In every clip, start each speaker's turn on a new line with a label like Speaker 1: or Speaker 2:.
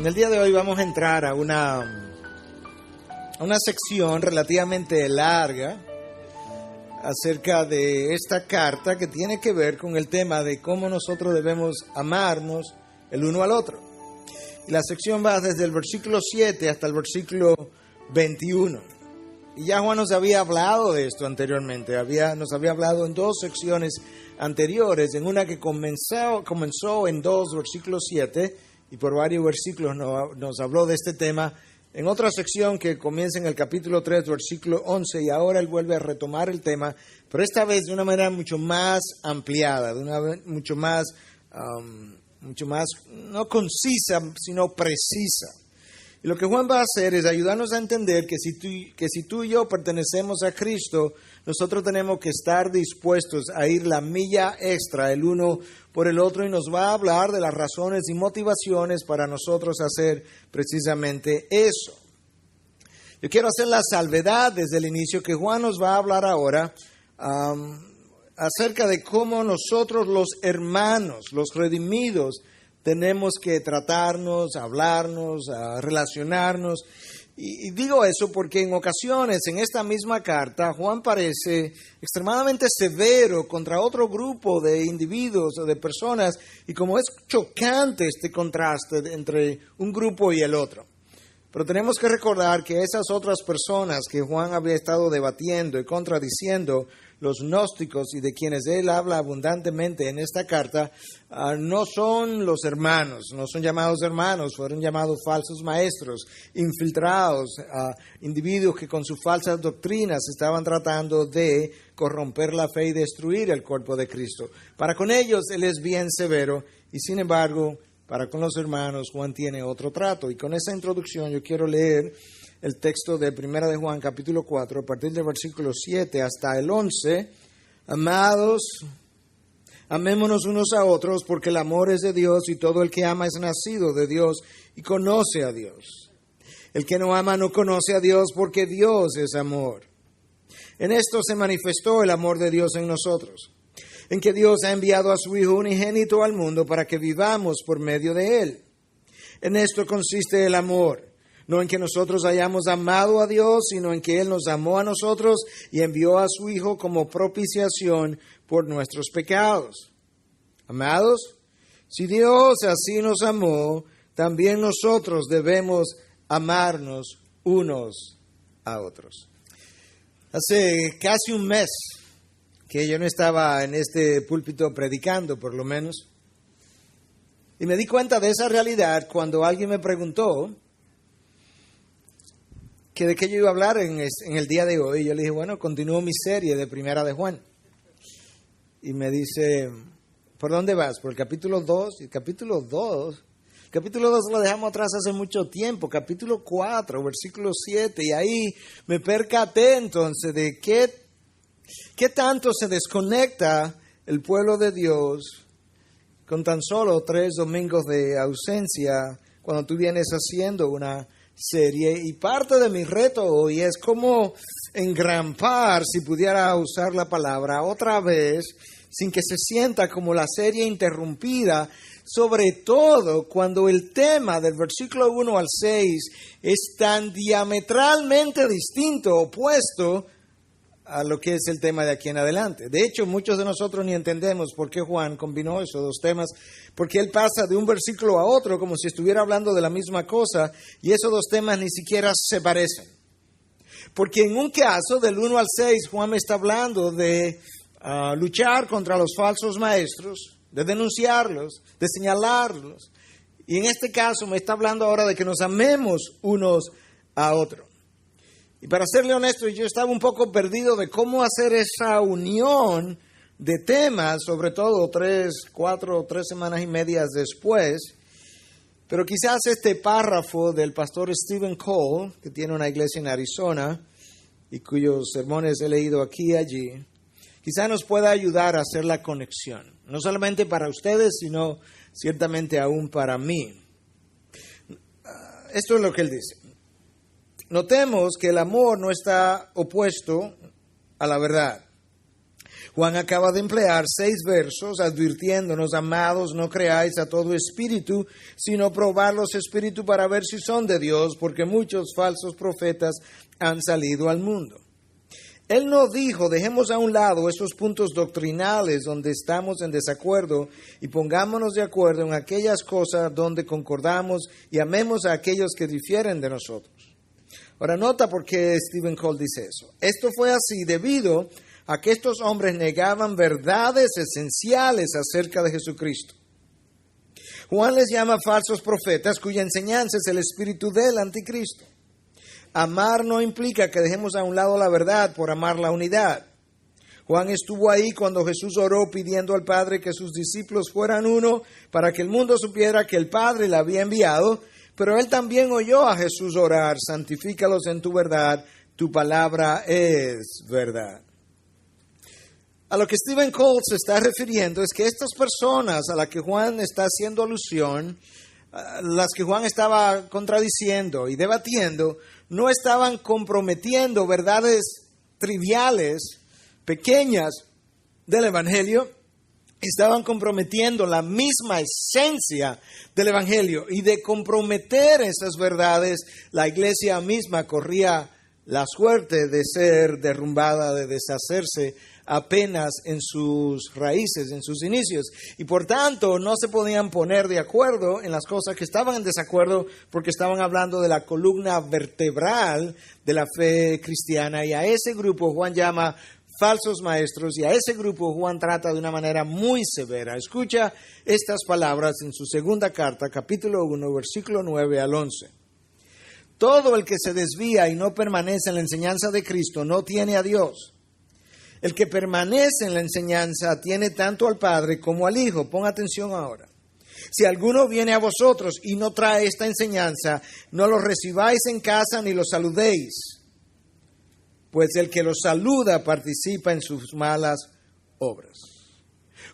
Speaker 1: En el día de hoy vamos a entrar a una sección relativamente larga acerca de esta carta que tiene que ver con el tema de cómo nosotros debemos amarnos el uno al otro. Y la sección va desde el versículo 7 hasta el versículo 21. Y ya Juan nos había hablado de esto anteriormente, nos había hablado en dos secciones anteriores, en una que comenzó en 2, versículo 7, y por varios versículos nos habló de este tema, en otra sección que comienza en el capítulo 3, versículo 11, y ahora él vuelve a retomar el tema, pero esta vez de una manera mucho más ampliada, mucho más, no concisa, sino precisa. Y lo que Juan va a hacer es ayudarnos a entender que si tú y yo pertenecemos a Cristo, nosotros tenemos que estar dispuestos a ir la milla extra el uno por el otro, y nos va a hablar de las razones y motivaciones para nosotros hacer precisamente eso. Yo quiero hacer la salvedad desde el inicio que Juan nos va a hablar ahora acerca de cómo nosotros los hermanos, los redimidos, tenemos que tratarnos, hablarnos, relacionarnos. Y digo eso porque en ocasiones en esta misma carta Juan parece extremadamente severo contra otro grupo de individuos o de personas, y como es chocante este contraste entre un grupo y el otro. Pero tenemos que recordar que esas otras personas que Juan había estado debatiendo y contradiciendo, los gnósticos, y de quienes él habla abundantemente en esta carta, no son los hermanos, no son llamados hermanos, fueron llamados falsos maestros, infiltrados, individuos que con sus falsas doctrinas estaban tratando de corromper la fe y destruir el cuerpo de Cristo. Para con ellos él es bien severo, y sin embargo, para con los hermanos Juan tiene otro trato. Y con esa introducción yo quiero leer el texto de 1 de Juan, capítulo 4, a partir del versículo 7 hasta el 11. Amados, amémonos unos a otros, porque el amor es de Dios, y todo el que ama es nacido de Dios y conoce a Dios. El que no ama no conoce a Dios, porque Dios es amor. En esto se manifestó el amor de Dios en nosotros, en que Dios ha enviado a su Hijo unigénito al mundo para que vivamos por medio de Él. En esto consiste el amor, no en que nosotros hayamos amado a Dios, sino en que Él nos amó a nosotros y envió a su Hijo como propiciación por nuestros pecados. Amados, si Dios así nos amó, también nosotros debemos amarnos unos a otros. Hace casi un mes que yo no estaba en este púlpito predicando, por lo menos, y me di cuenta de esa realidad cuando alguien me preguntó que de qué yo iba a hablar en el día de hoy. Yo le dije, bueno, continúo mi serie de 1 de Juan. Y me dice, ¿por dónde vas? ¿Por el capítulo 2? Y el capítulo 2 lo dejamos atrás hace mucho tiempo. Capítulo 4, versículo 7. Y ahí me percaté entonces de qué tanto se desconecta el pueblo de Dios con tan solo 3 domingos de ausencia cuando tú vienes haciendo una serie. Y parte de mi reto hoy es cómo engrampar, si pudiera usar la palabra, otra vez, sin que se sienta como la serie interrumpida, sobre todo cuando el tema del versículo 1 al 6 es tan diametralmente distinto, opuesto a lo que es el tema de aquí en adelante. De hecho, muchos de nosotros ni entendemos por qué Juan combinó esos dos temas, porque él pasa de un versículo a otro como si estuviera hablando de la misma cosa, y esos dos temas ni siquiera se parecen. Porque en un caso, del 1 al 6, Juan me está hablando de luchar contra los falsos maestros, de denunciarlos, de señalarlos. Y en este caso me está hablando ahora de que nos amemos unos a otros. Y para serle honesto, yo estaba un poco perdido de cómo hacer esa unión de temas, sobre todo 3 semanas y medias después. Pero quizás este párrafo del pastor Stephen Cole, que tiene una iglesia en Arizona y cuyos sermones he leído aquí y allí, quizás nos pueda ayudar a hacer la conexión. No solamente para ustedes, sino ciertamente aún para mí. Esto es lo que él dice. Notemos que el amor no está opuesto a la verdad. Juan acaba de emplear 6 versos advirtiéndonos: amados, no creáis a todo espíritu, sino probad los espíritus para ver si son de Dios, porque muchos falsos profetas han salido al mundo. Él no dijo: dejemos a un lado esos puntos doctrinales donde estamos en desacuerdo y pongámonos de acuerdo en aquellas cosas donde concordamos y amemos a aquellos que difieren de nosotros. Ahora nota por qué Stephen Cole dice eso. Esto fue así debido a que estos hombres negaban verdades esenciales acerca de Jesucristo. Juan les llama falsos profetas, cuya enseñanza es el espíritu del anticristo. Amar no implica que dejemos a un lado la verdad por amar la unidad. Juan estuvo ahí cuando Jesús oró pidiendo al Padre que sus discípulos fueran uno para que el mundo supiera que el Padre le había enviado, pero él también oyó a Jesús orar: santifícalos en tu verdad, tu palabra es verdad. A lo que Stephen Cole se está refiriendo es que estas personas a las que Juan está haciendo alusión, las que Juan estaba contradiciendo y debatiendo, no estaban comprometiendo verdades triviales, pequeñas del Evangelio, estaban comprometiendo la misma esencia del Evangelio. Y de comprometer esas verdades, la iglesia misma corría la suerte de ser derrumbada, de deshacerse apenas en sus raíces, en sus inicios. Y por tanto no se podían poner de acuerdo en las cosas que estaban en desacuerdo, porque estaban hablando de la columna vertebral de la fe cristiana. Y a ese grupo Juan llama falsos maestros, y a ese grupo Juan trata de una manera muy severa. Escucha estas palabras en su segunda carta, capítulo 1, versículo 9 al 11. Todo el que se desvía y no permanece en la enseñanza de Cristo no tiene a Dios. El que permanece en la enseñanza tiene tanto al Padre como al Hijo. Pon atención ahora. Si alguno viene a vosotros y no trae esta enseñanza, no lo recibáis en casa ni lo saludéis, pues el que lo saluda participa en sus malas obras.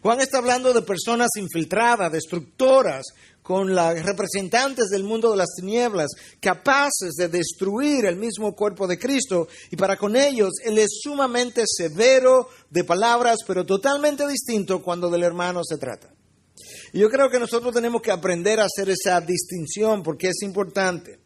Speaker 1: Juan está hablando de personas infiltradas, destructoras, con las representantes del mundo de las tinieblas, capaces de destruir el mismo cuerpo de Cristo, y para con ellos Él es sumamente severo de palabras, pero totalmente distinto cuando del hermano se trata. Y yo creo que nosotros tenemos que aprender a hacer esa distinción, porque es importante.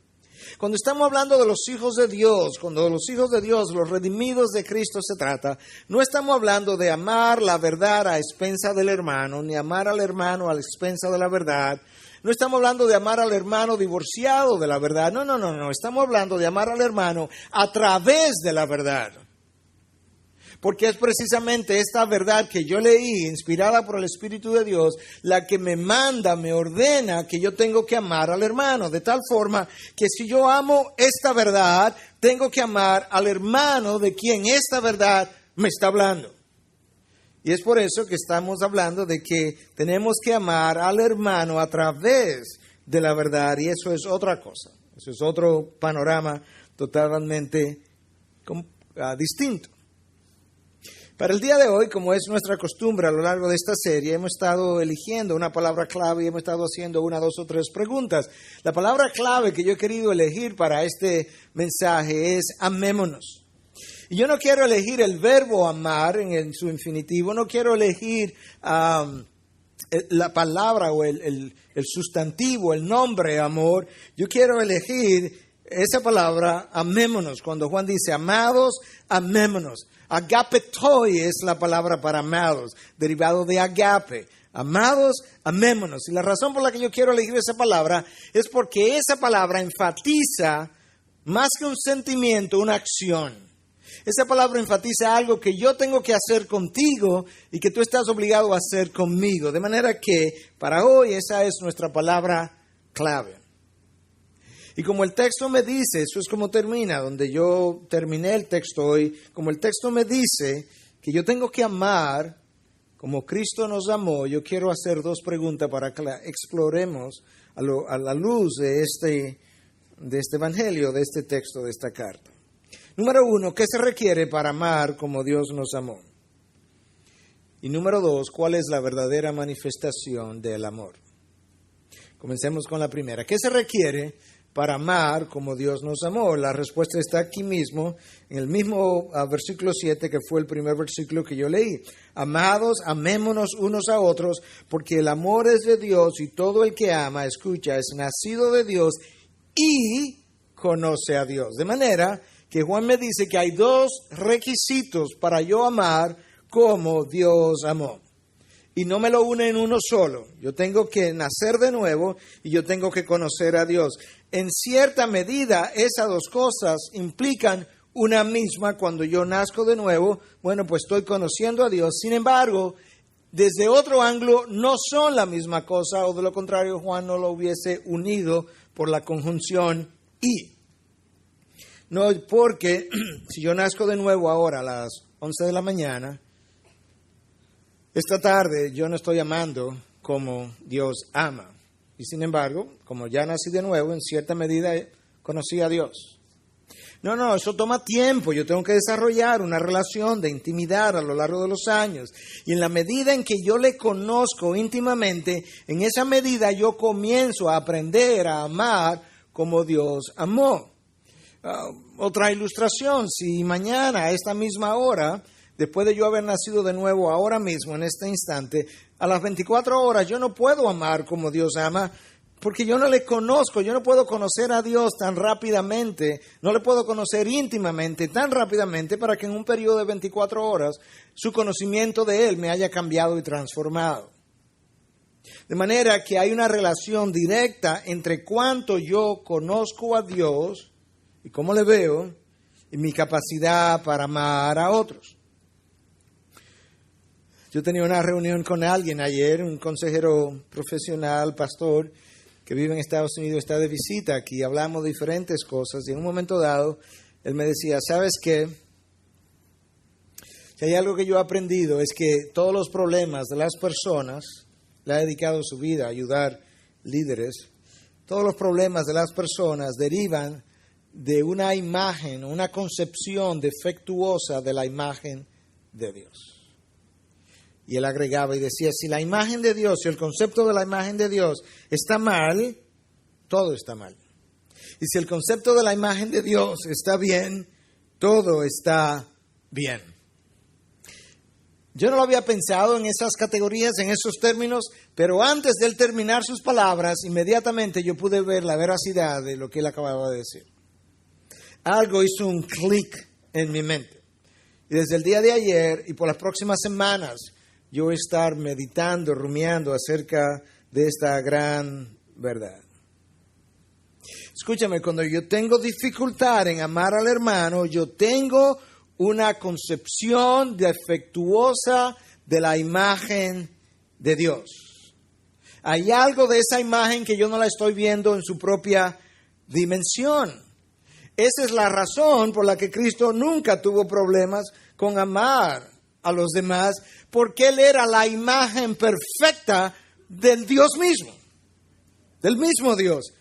Speaker 1: Cuando estamos hablando de los hijos de Dios, cuando de los hijos de Dios, los redimidos de Cristo se trata, no estamos hablando de amar la verdad a expensa del hermano, ni amar al hermano a expensa de la verdad. No estamos hablando de amar al hermano divorciado de la verdad. No. Estamos hablando de amar al hermano a través de la verdad. Porque es precisamente esta verdad que yo leí, inspirada por el Espíritu de Dios, la que me manda, me ordena que yo tengo que amar al hermano. De tal forma que si yo amo esta verdad, tengo que amar al hermano de quien esta verdad me está hablando. Y es por eso que estamos hablando de que tenemos que amar al hermano a través de la verdad. Y eso es otra cosa. Eso es otro panorama totalmente distinto. Para el día de hoy, como es nuestra costumbre a lo largo de esta serie, hemos estado eligiendo una palabra clave y hemos estado haciendo 1, 2 o 3 preguntas. La palabra clave que yo he querido elegir para este mensaje es amémonos. Y yo no quiero elegir el verbo amar en su infinitivo, no quiero elegir la palabra o el sustantivo, el nombre amor. Yo quiero elegir esa palabra amémonos. Cuando Juan dice amados, amémonos. Agapetoi es la palabra para amados, derivado de agape. Amados, amémonos. Y la razón por la que yo quiero elegir esa palabra es porque esa palabra enfatiza más que un sentimiento, una acción. Esa palabra enfatiza algo que yo tengo que hacer contigo y que tú estás obligado a hacer conmigo. De manera que para hoy esa es nuestra palabra clave. Y como el texto me dice, eso es como termina, donde yo terminé el texto hoy, como el texto me dice que yo tengo que amar como Cristo nos amó, yo quiero hacer 2 preguntas para que la exploremos a la luz de este evangelio, de este texto, de esta carta. Número 1, ¿qué se requiere para amar como Dios nos amó? Y número 2, ¿cuál es la verdadera manifestación del amor? Comencemos con la primera. ¿Qué se requiere para amar como Dios nos amó? La respuesta está aquí mismo, en el mismo versículo 7, que fue el primer versículo que yo leí. Amados, amémonos unos a otros, porque el amor es de Dios, y todo el que ama, escucha, es nacido de Dios y conoce a Dios. De manera que Juan me dice que hay dos requisitos para yo amar como Dios amó. Y no me lo une en uno solo. Yo tengo que nacer de nuevo y yo tengo que conocer a Dios. En cierta medida, esas dos cosas implican una misma. Cuando yo nazco de nuevo, bueno, pues estoy conociendo a Dios. Sin embargo, desde otro ángulo, no son la misma cosa, o de lo contrario, Juan no lo hubiese unido por la conjunción y. No, porque si yo nazco de nuevo ahora a las 11 de la mañana, esta tarde yo no estoy amando como Dios ama. Y sin embargo, como ya nací de nuevo, en cierta medida conocí a Dios. No, eso toma tiempo. Yo tengo que desarrollar una relación de intimidad a lo largo de los años. Y en la medida en que yo le conozco íntimamente, en esa medida yo comienzo a aprender a amar como Dios amó. Otra ilustración, si mañana a esta misma hora, después de yo haber nacido de nuevo ahora mismo, en este instante, a las 24 horas yo no puedo amar como Dios ama, porque yo no le conozco, yo no puedo conocer a Dios tan rápidamente, no le puedo conocer íntimamente tan rápidamente para que en un periodo de 24 horas su conocimiento de Él me haya cambiado y transformado. De manera que hay una relación directa entre cuánto yo conozco a Dios y cómo le veo y mi capacidad para amar a otros. Yo tenía una reunión con alguien ayer, un consejero profesional, pastor, que vive en Estados Unidos, está de visita aquí, hablamos de diferentes cosas, y en un momento dado, él me decía, ¿sabes qué? Si hay algo que yo he aprendido, es que todos los problemas de las personas, le ha dedicado su vida a ayudar líderes, todos los problemas de las personas derivan de una imagen, una concepción defectuosa de la imagen de Dios. Y él agregaba y decía, si la imagen de Dios, si el concepto de la imagen de Dios está mal, todo está mal. Y si el concepto de la imagen de Dios está bien, todo está bien. Yo no lo había pensado en esas categorías, en esos términos, pero antes de él terminar sus palabras, inmediatamente yo pude ver la veracidad de lo que él acababa de decir. Algo hizo un clic en mi mente. Y desde el día de ayer y por las próximas semanas, yo voy a estar meditando, rumiando acerca de esta gran verdad. Escúchame, cuando yo tengo dificultad en amar al hermano, yo tengo una concepción defectuosa de la imagen de Dios. Hay algo de esa imagen que yo no la estoy viendo en su propia dimensión. Esa es la razón por la que Cristo nunca tuvo problemas con amar a los demás, porque Él era la imagen perfecta del Dios mismo, del mismo Dios.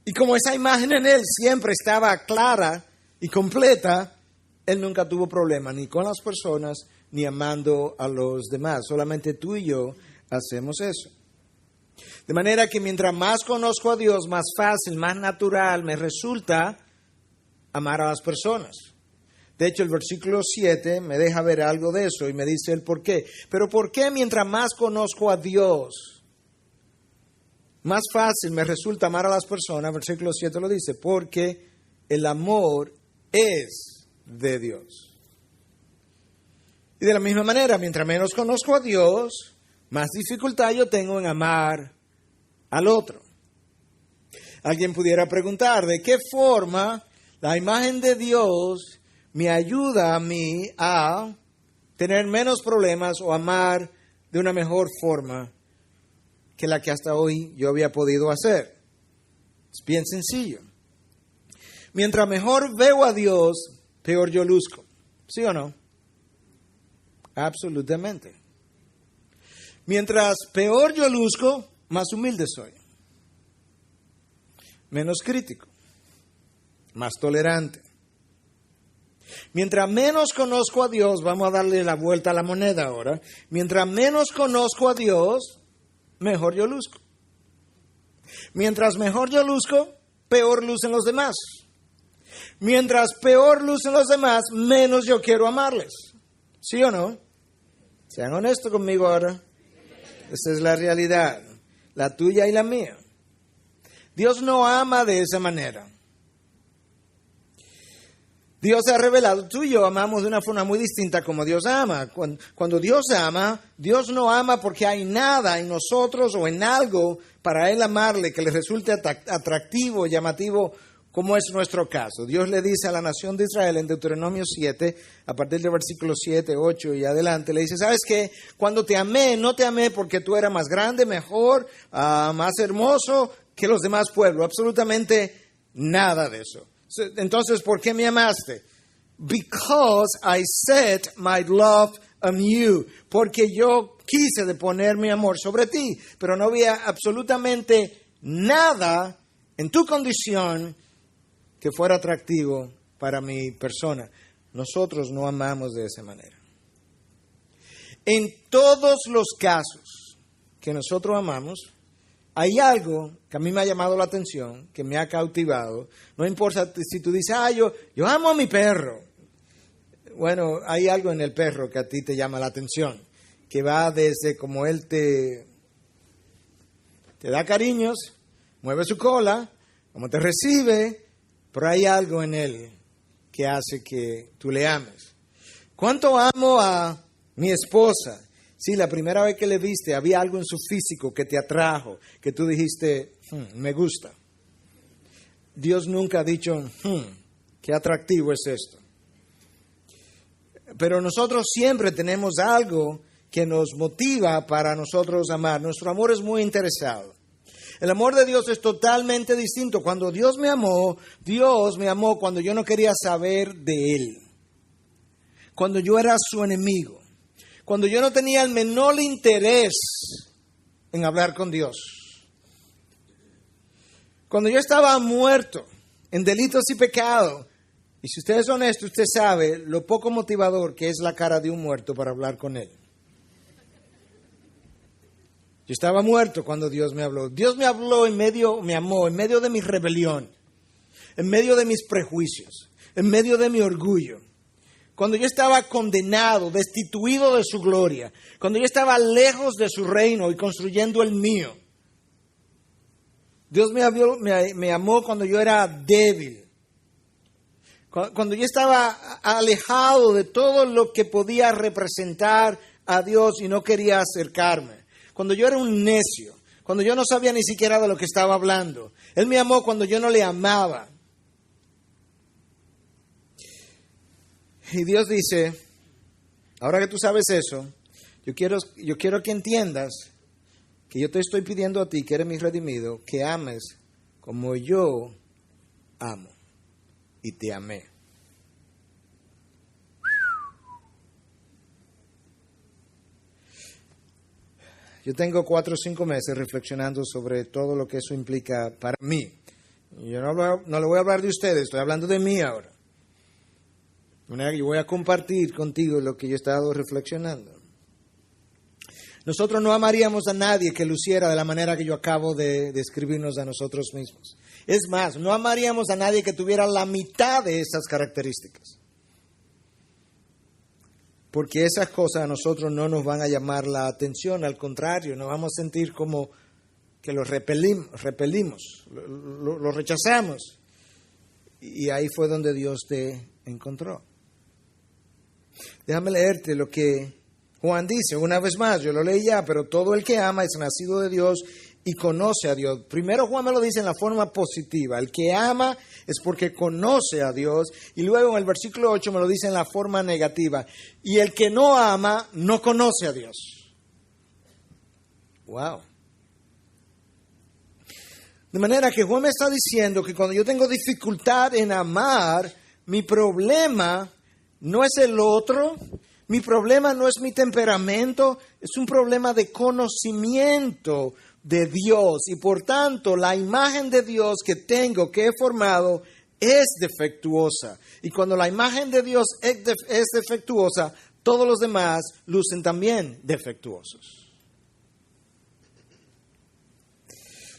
Speaker 1: Y como esa imagen en Él siempre estaba clara y completa, Él nunca tuvo problema ni con las personas ni amando a los demás. Solamente tú y yo hacemos eso. De manera que mientras más conozco a Dios, más fácil, más natural me resulta amar a las personas. De hecho, el versículo 7 me deja ver algo de eso y me dice el por qué. Pero ¿por qué mientras más conozco a Dios, más fácil me resulta amar a las personas? Versículo 7 lo dice, porque el amor es de Dios. Y de la misma manera, mientras menos conozco a Dios, más dificultad yo tengo en amar al otro. Alguien pudiera preguntar, ¿de qué forma la imagen de Dios me ayuda a mí a tener menos problemas o amar de una mejor forma que la que hasta hoy yo había podido hacer? Es bien sencillo. Mientras mejor veo a Dios, peor yo luzco. ¿Sí o no? Absolutamente. Mientras peor yo luzco, más humilde soy. Menos crítico. Más tolerante. Mientras menos conozco a Dios, vamos a darle la vuelta a la moneda ahora. Mientras menos conozco a Dios, mejor yo luzco. Mientras mejor yo luzco, peor lucen los demás. Mientras peor lucen los demás, menos yo quiero amarles. ¿Sí o no? Sean honestos conmigo ahora. Esa es la realidad, la tuya y la mía. Dios no ama de esa manera. Dios ha revelado, tú y yo amamos de una forma muy distinta como Dios ama. Cuando Dios ama, Dios no ama porque hay nada en nosotros o en algo para Él amarle que le resulte atractivo, llamativo, como es nuestro caso. Dios le dice a la nación de Israel en Deuteronomio 7, a partir del versículo 7, 8 y adelante, le dice, ¿sabes qué? Cuando te amé, no te amé porque tú eras más grande, mejor, más hermoso que los demás pueblos. Absolutamente nada de eso. Entonces, ¿por qué me amaste? Because I set my love on you. Porque yo quise de poner mi amor sobre ti. Pero no había absolutamente nada en tu condición que fuera atractivo para mi persona. Nosotros no amamos de esa manera. En todos los casos que nosotros amamos, hay algo que a mí me ha llamado la atención, que me ha cautivado. No importa si tú dices, yo amo a mi perro. Bueno, hay algo en el perro que a ti te llama la atención, que va desde como él te da cariños, mueve su cola, como te recibe, pero hay algo en él que hace que tú le ames. ¿Cuánto amo a mi esposa? Sí, la primera vez que le viste, había algo en su físico que te atrajo, que tú dijiste, me gusta. Dios nunca ha dicho, qué atractivo es esto. Pero nosotros siempre tenemos algo que nos motiva para nosotros amar. Nuestro amor es muy interesado. El amor de Dios es totalmente distinto. Cuando Dios me amó cuando yo no quería saber de Él. Cuando yo era su enemigo. Cuando yo no tenía el menor interés en hablar con Dios. Cuando yo estaba muerto en delitos y pecados. Y si usted es honesto, usted sabe lo poco motivador que es la cara de un muerto para hablar con Él. Yo estaba muerto cuando Dios me habló. Dios me habló me amó en medio de mi rebelión, en medio de mis prejuicios, en medio de mi orgullo. Cuando yo estaba condenado, destituido de su gloria, cuando yo estaba lejos de su reino y construyendo el mío. Dios me amó cuando yo era débil. Cuando yo estaba alejado de todo lo que podía representar a Dios y no quería acercarme. Cuando yo era un necio, cuando yo no sabía ni siquiera de lo que estaba hablando. Él me amó cuando yo no le amaba. Y Dios dice, ahora que tú sabes eso, yo quiero que entiendas que yo te estoy pidiendo a ti, que eres mi redimido, que ames como yo amo y te amé. Yo tengo 4 o 5 meses reflexionando sobre todo lo que eso implica para mí. Yo no le voy a hablar de ustedes, estoy hablando de mí ahora. De manera que yo voy a compartir contigo lo que yo he estado reflexionando. Nosotros no amaríamos a nadie que luciera de la manera que yo acabo de describirnos a nosotros mismos. Es más, no amaríamos a nadie que tuviera la mitad de esas características. Porque esas cosas a nosotros no nos van a llamar la atención, al contrario, nos vamos a sentir como que los repelimos, lo rechazamos. Y ahí fue donde Dios te encontró. Déjame leerte lo que Juan dice, una vez más, yo lo leí ya, pero todo el que ama es nacido de Dios y conoce a Dios. Primero Juan me lo dice en la forma positiva, el que ama es porque conoce a Dios, y luego en el versículo 8 me lo dice en la forma negativa, y el que no ama no conoce a Dios. Wow. De manera que Juan me está diciendo que cuando yo tengo dificultad en amar, mi problema no es el otro, mi problema no es mi temperamento, es un problema de conocimiento de Dios. Y por tanto, la imagen de Dios que tengo, que he formado, es defectuosa. Y cuando la imagen de Dios es defectuosa, todos los demás lucen también defectuosos.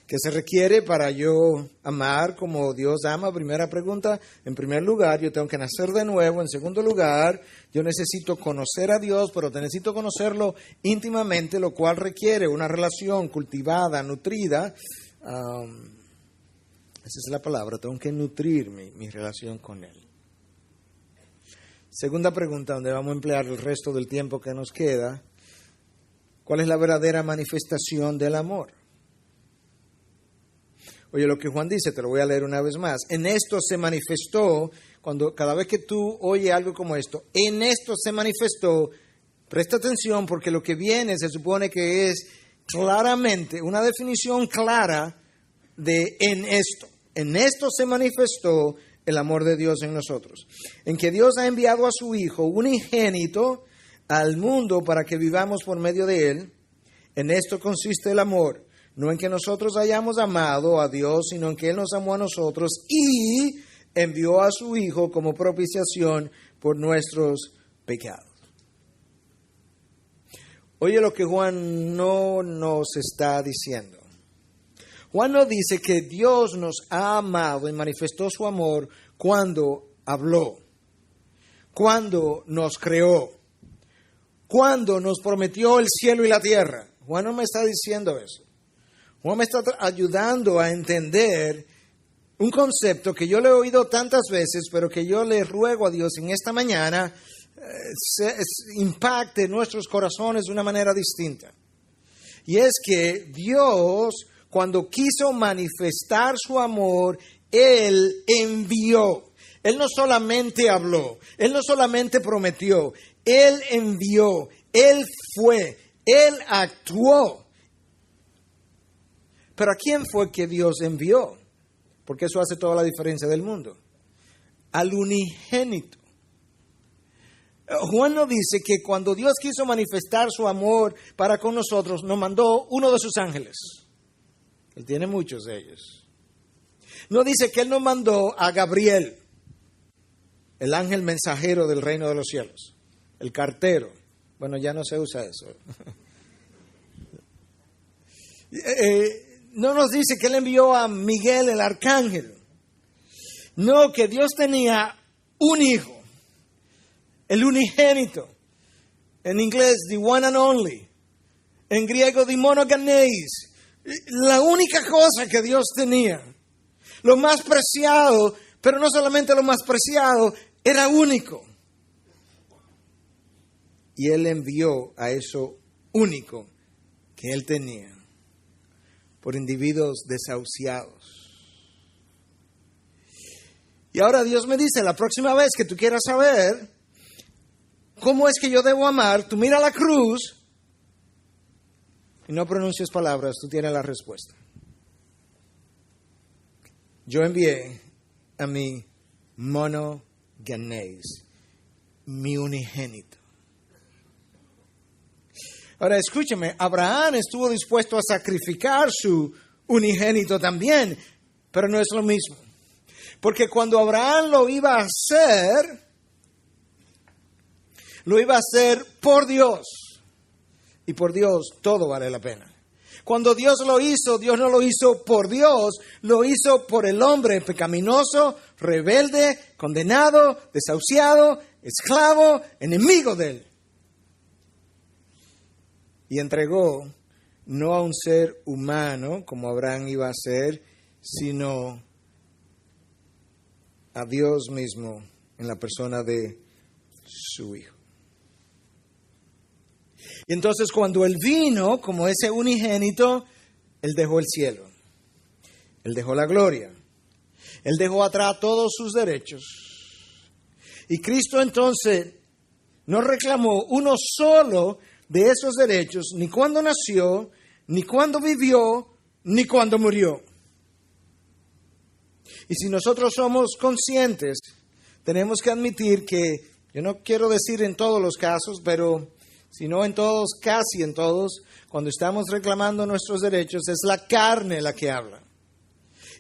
Speaker 1: ¿Qué se requiere para yo amar como Dios ama? Primera pregunta. En primer lugar, yo tengo que nacer de nuevo. En segundo lugar, yo necesito conocer a Dios, pero necesito conocerlo íntimamente, lo cual requiere una relación cultivada, nutrida. Esa es la palabra, tengo que nutrir mi relación con Él. Segunda pregunta, donde vamos a emplear el resto del tiempo que nos queda. ¿Cuál es la verdadera manifestación del amor? Oye, lo que Juan dice, te lo voy a leer una vez más. En esto se manifestó, cada vez que tú oyes algo como esto, en esto se manifestó, presta atención porque lo que viene se supone que es claramente una definición clara de en esto. En esto se manifestó el amor de Dios en nosotros. En que Dios ha enviado a su Hijo unigénito al mundo para que vivamos por medio de Él. En esto consiste el amor. No en que nosotros hayamos amado a Dios, sino en que Él nos amó a nosotros y envió a su Hijo como propiciación por nuestros pecados. Oye lo que Juan no nos está diciendo. Juan no dice que Dios nos ha amado y manifestó su amor cuando habló, cuando nos creó, cuando nos prometió el cielo y la tierra. Juan no me está diciendo eso. Juan me está ayudando a entender un concepto que yo le he oído tantas veces, pero que yo le ruego a Dios en esta mañana impacte nuestros corazones de una manera distinta. Y es que Dios, cuando quiso manifestar su amor, Él envió. Él no solamente habló, Él no solamente prometió, Él envió, Él fue, Él actuó. Pero ¿a quién fue que Dios envió? Porque eso hace toda la diferencia del mundo. Al unigénito. Juan nos dice que cuando Dios quiso manifestar su amor para con nosotros, nos mandó uno de sus ángeles. Él tiene muchos de ellos. No dice que Él nos mandó a Gabriel, el ángel mensajero del reino de los cielos, el cartero. Bueno, ya no se usa eso. No nos dice que Él envió a Miguel el arcángel. No, que Dios tenía un hijo, el unigénito. En inglés, the one and only. En griego, the monogenes. La única cosa que Dios tenía. Lo más preciado, pero no solamente lo más preciado, era único. Y Él envió a eso único que Él tenía por individuos desahuciados. Y ahora Dios me dice, la próxima vez que tú quieras saber cómo es que yo debo amar, tú mira la cruz y no pronuncies palabras, tú tienes la respuesta. Yo envié a mi monogenes, mi unigénito. Ahora escúcheme, Abraham estuvo dispuesto a sacrificar su unigénito también, pero no es lo mismo. Porque cuando Abraham lo iba a hacer por Dios. Y por Dios todo vale la pena. Cuando Dios lo hizo, Dios no lo hizo por Dios, lo hizo por el hombre pecaminoso, rebelde, condenado, desahuciado, esclavo, enemigo de Él. Y entregó no a un ser humano, como Abraham iba a ser, sino a Dios mismo en la persona de su Hijo. Y entonces cuando Él vino como ese unigénito, Él dejó el cielo, Él dejó la gloria, Él dejó atrás todos sus derechos. Y Cristo entonces no reclamó uno solo de esos derechos, ni cuando nació, ni cuando vivió, ni cuando murió. Y si nosotros somos conscientes, tenemos que admitir que, yo no quiero decir en todos los casos, pero sino en todos, casi en todos, cuando estamos reclamando nuestros derechos, es la carne la que habla.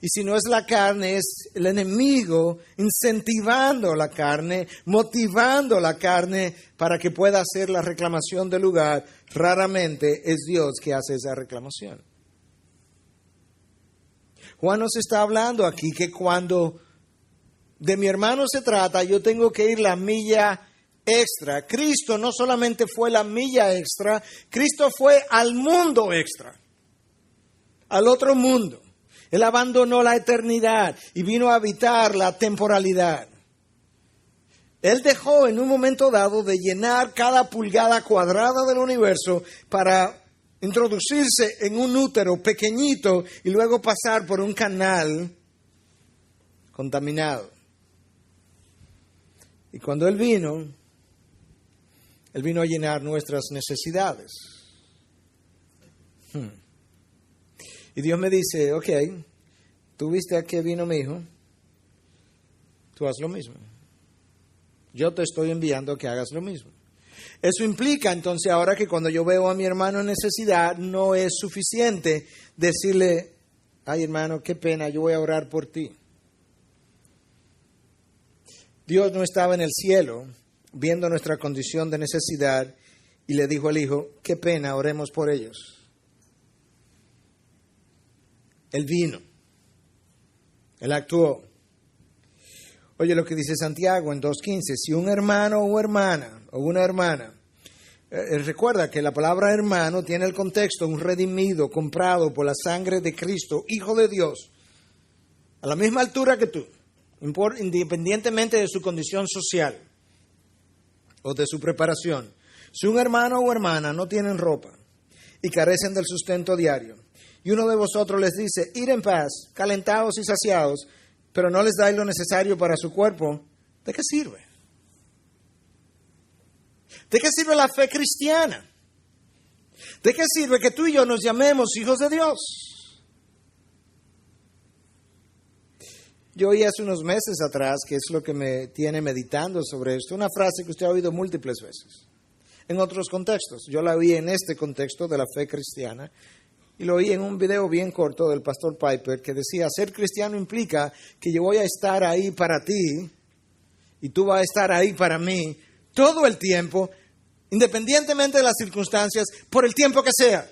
Speaker 1: Y si no es la carne, es el enemigo incentivando la carne, motivando la carne para que pueda hacer la reclamación del lugar. Raramente es Dios que hace esa reclamación. Juan nos está hablando aquí que cuando de mi hermano se trata, yo tengo que ir la milla extra. Cristo no solamente fue la milla extra, Cristo fue al mundo extra, al otro mundo. Él abandonó la eternidad y vino a habitar la temporalidad. Él dejó en un momento dado de llenar cada pulgada cuadrada del universo para introducirse en un útero pequeñito y luego pasar por un canal contaminado. Y cuando Él vino a llenar nuestras necesidades. Y Dios me dice, ok, tú viste a qué vino mi hijo, tú haz lo mismo. Yo te estoy enviando a que hagas lo mismo. Eso implica entonces ahora que cuando yo veo a mi hermano en necesidad, no es suficiente decirle, ay hermano, qué pena, yo voy a orar por ti. Dios no estaba en el cielo viendo nuestra condición de necesidad y le dijo al hijo, qué pena, oremos por ellos. Él vino, Él actuó. Oye lo que dice Santiago en 2:15, si un hermano o una hermana, recuerda que la palabra hermano tiene el contexto, un redimido, comprado por la sangre de Cristo, Hijo de Dios, a la misma altura que tú, independientemente de su condición social o de su preparación. Si un hermano o hermana no tienen ropa y carecen del sustento diario, y uno de vosotros les dice, id en paz, calentados y saciados, pero no les dais lo necesario para su cuerpo, ¿de qué sirve? ¿De qué sirve la fe cristiana? ¿De qué sirve que tú y yo nos llamemos hijos de Dios? Yo oí hace unos meses atrás, que es lo que me tiene meditando sobre esto, una frase que usted ha oído múltiples veces, en otros contextos. Yo la oí en este contexto de la fe cristiana, y lo oí en un video bien corto del pastor Piper que decía, ser cristiano implica que yo voy a estar ahí para ti y tú vas a estar ahí para mí todo el tiempo, independientemente de las circunstancias, por el tiempo que sea.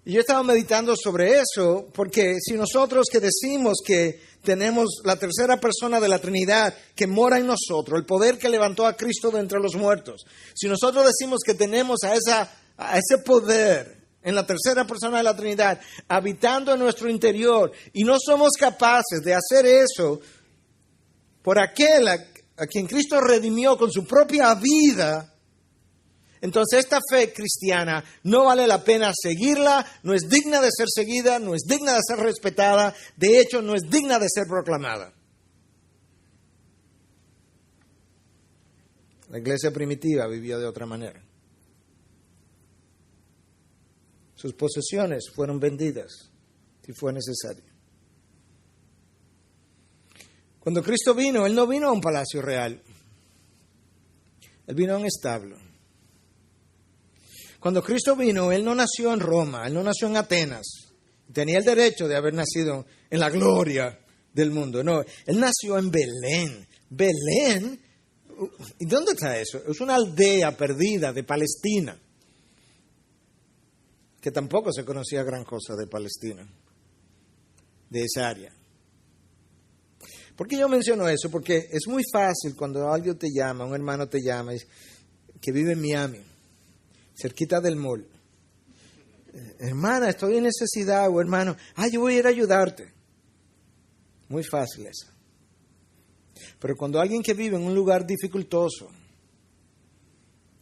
Speaker 1: Y yo estaba meditando sobre eso porque si nosotros que decimos que tenemos la tercera persona de la Trinidad que mora en nosotros, el poder que levantó a Cristo de entre los muertos, si nosotros decimos que tenemos a ese poder en la tercera persona de la Trinidad habitando en nuestro interior y no somos capaces de hacer eso por aquel a quien Cristo redimió con su propia vida, entonces esta fe cristiana no vale la pena seguirla, no es digna de ser seguida, no es digna de ser respetada, de hecho no es digna de ser proclamada. La iglesia primitiva vivió de otra manera. Sus posesiones fueron vendidas, si fue necesario. Cuando Cristo vino, Él no vino a un palacio real. Él vino a un establo. Cuando Cristo vino, Él no nació en Roma, Él no nació en Atenas. Tenía el derecho de haber nacido en la gloria del mundo. No, Él nació en Belén. Belén, ¿y dónde está eso? Es una aldea perdida de Palestina, que tampoco se conocía gran cosa de Palestina, de esa área. ¿Por qué yo menciono eso? Porque es muy fácil cuando alguien te llama, un hermano te llama, que vive en Miami, cerquita del mall. Hermana, estoy en necesidad, o hermano, yo voy a ir a ayudarte. Muy fácil eso. Pero cuando alguien que vive en un lugar dificultoso